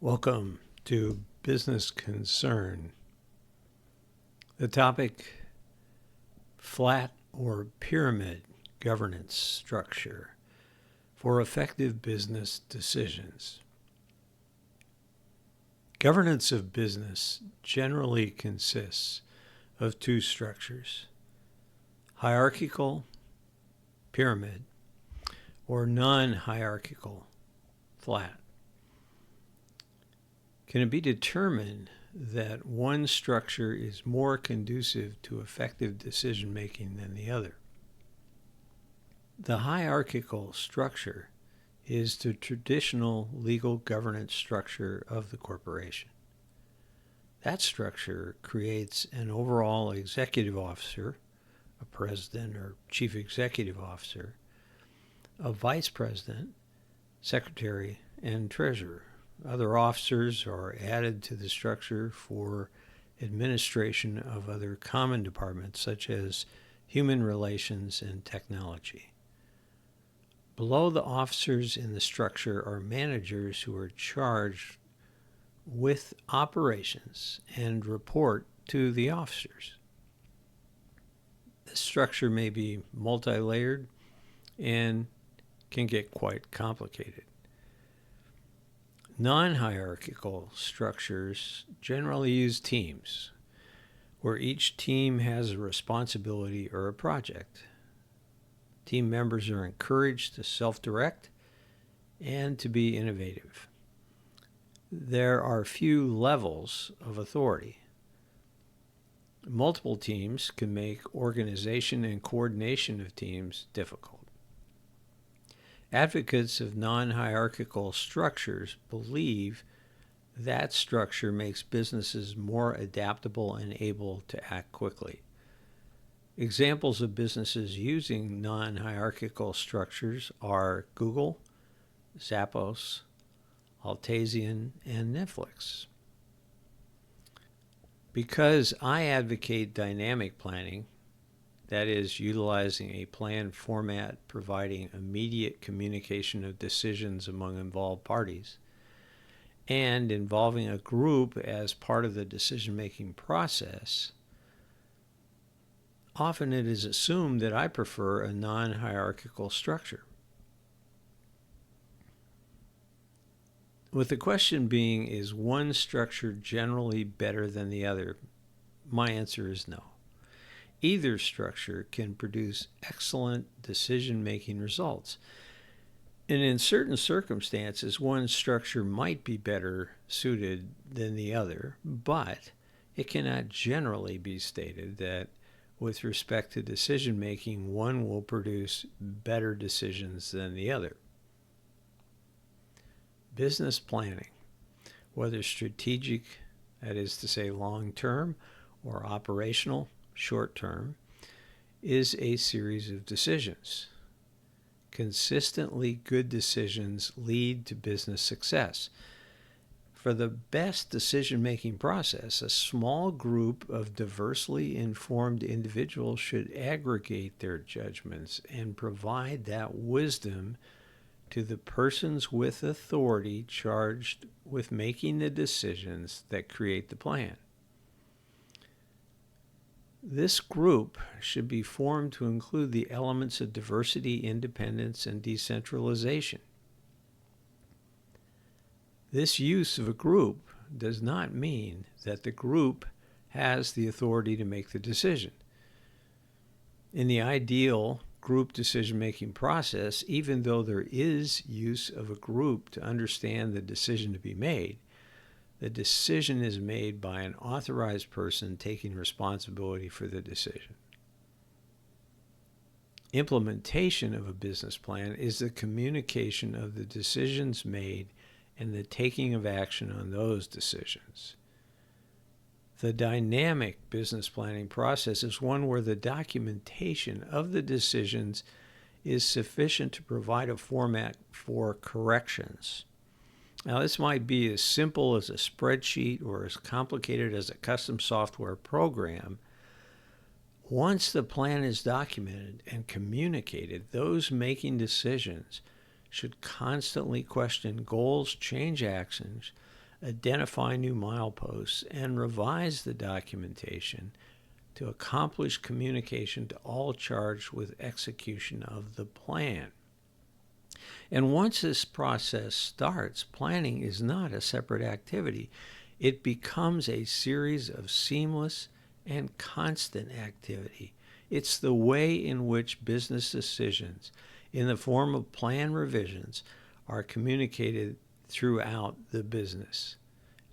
Welcome to Business Concern. The topic, flat or pyramid governance structure for effective business decisions. Governance of business generally consists of two structures, hierarchical, pyramid, or non-hierarchical, flat. Can it be determined that one structure is more conducive to effective decision-making than the other? The hierarchical structure is the traditional legal governance structure of the corporation. That structure creates an overall executive officer, a president or chief executive officer, a vice president, secretary, and treasurer. Other officers are added to the structure for administration of other common departments such as human relations and technology. Below the officers in the structure are managers who are charged with operations and report to the officers. This structure may be multi-layered and can get quite complicated. Non-hierarchical structures generally use teams, where each team has a responsibility or a project. Team members are encouraged to self-direct and to be innovative. There are few levels of authority. Multiple teams can make organization and coordination of teams difficult. Advocates of non-hierarchical structures believe that structure makes businesses more adaptable and able to act quickly. Examples of businesses using non-hierarchical structures are Google, Zappos, Altassian, and Netflix. Because I advocate dynamic planning, that is, utilizing a plan format providing immediate communication of decisions among involved parties, and involving a group as part of the decision-making process, often it is assumed that I prefer a non-hierarchical structure. With the question being, is one structure generally better than the other? My answer is no. Either structure can produce excellent decision-making results. And in certain circumstances, one structure might be better suited than the other, but it cannot generally be stated that with respect to decision-making, one will produce better decisions than the other. Business planning, whether strategic, that is to say long-term, or operational, short-term, is a series of decisions. Consistently good decisions lead to business success. For the best decision-making process, a small group of diversely informed individuals should aggregate their judgments and provide that wisdom to the persons with authority charged with making the decisions that create the plan. This group should be formed to include the elements of diversity, independence, and decentralization. This use of a group does not mean that the group has the authority to make the decision. In the ideal group decision-making process, even though there is use of a group to understand the decision to be made, the decision is made by an authorized person taking responsibility for the decision. Implementation of a business plan is the communication of the decisions made and the taking of action on those decisions. The dynamic business planning process is one where the documentation of the decisions is sufficient to provide a format for corrections. Now, this might be as simple as a spreadsheet or as complicated as a custom software program. Once the plan is documented and communicated, those making decisions should constantly question goals, change actions, identify new mileposts, and revise the documentation to accomplish communication to all charged with execution of the plan. And once this process starts, planning is not a separate activity. It becomes a series of seamless and constant activity. It's the way in which business decisions, in the form of plan revisions, are communicated throughout the business.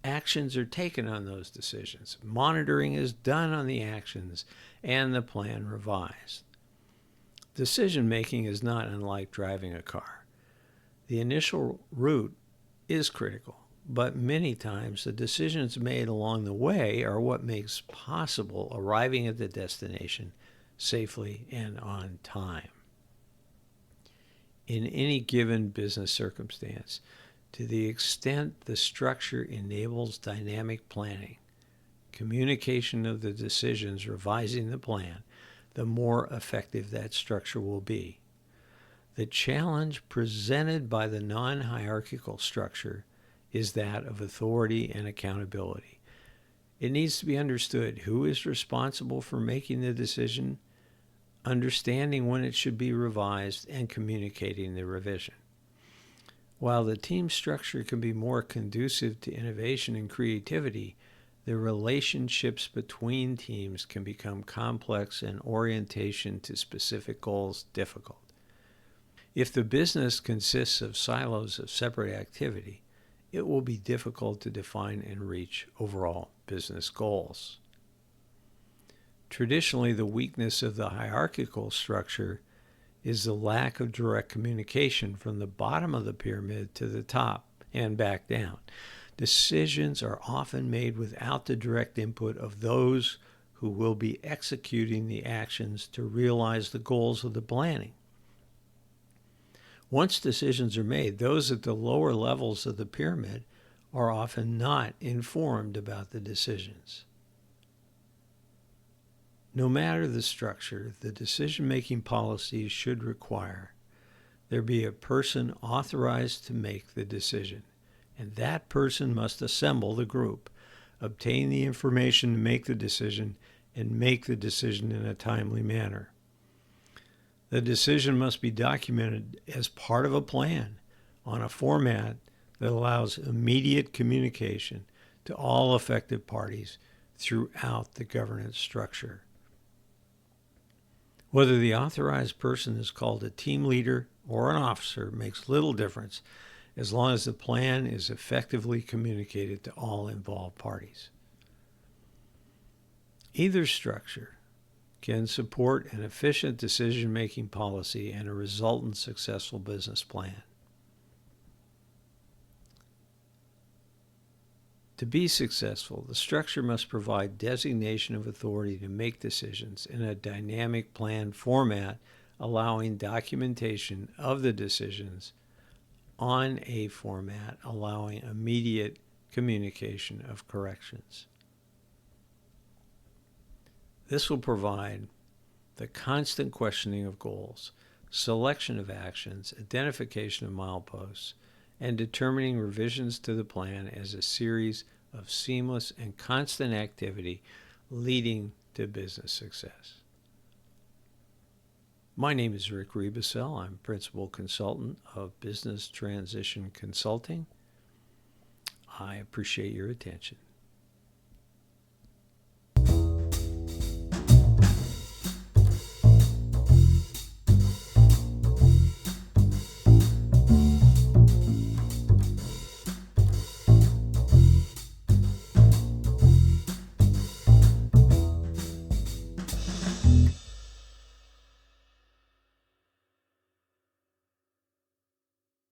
Actions are taken on those decisions. Monitoring is done on the actions and the plan revised. Decision making is not unlike driving a car. The initial route is critical, but many times the decisions made along the way are what makes possible arriving at the destination safely and on time. In any given business circumstance, to the extent the structure enables dynamic planning, communication of the decisions revising the plan, the more effective that structure will be. The challenge presented by the non-hierarchical structure is that of authority and accountability. It needs to be understood who is responsible for making the decision, understanding when it should be revised, and communicating the revision. While the team structure can be more conducive to innovation and creativity, the relationships between teams can become complex and orientation to specific goals difficult. If the business consists of silos of separate activity, it will be difficult to define and reach overall business goals. Traditionally, the weakness of the hierarchical structure is the lack of direct communication from the bottom of the pyramid to the top and back down. Decisions are often made without the direct input of those who will be executing the actions to realize the goals of the planning. Once decisions are made, those at the lower levels of the pyramid are often not informed about the decisions. No matter the structure, the decision-making policies should require there be a person authorized to make the decision, and that person must assemble the group, obtain the information to make the decision, and make the decision in a timely manner. The decision must be documented as part of a plan on a format that allows immediate communication to all affected parties throughout the governance structure. Whether the authorized person is called a team leader or an officer makes little difference as long as the plan is effectively communicated to all involved parties. Either structure can support an efficient decision-making policy and a resultant successful business plan. To be successful, the structure must provide designation of authority to make decisions in a dynamic plan format, allowing documentation of the decisions on a format allowing immediate communication of corrections. This will provide the constant questioning of goals, selection of actions, identification of mileposts, and determining revisions to the plan as a series of seamless and constant activity leading to business success. My name is Rick Rebusel. I'm Principal Consultant of Business Transition Consulting. I appreciate your attention.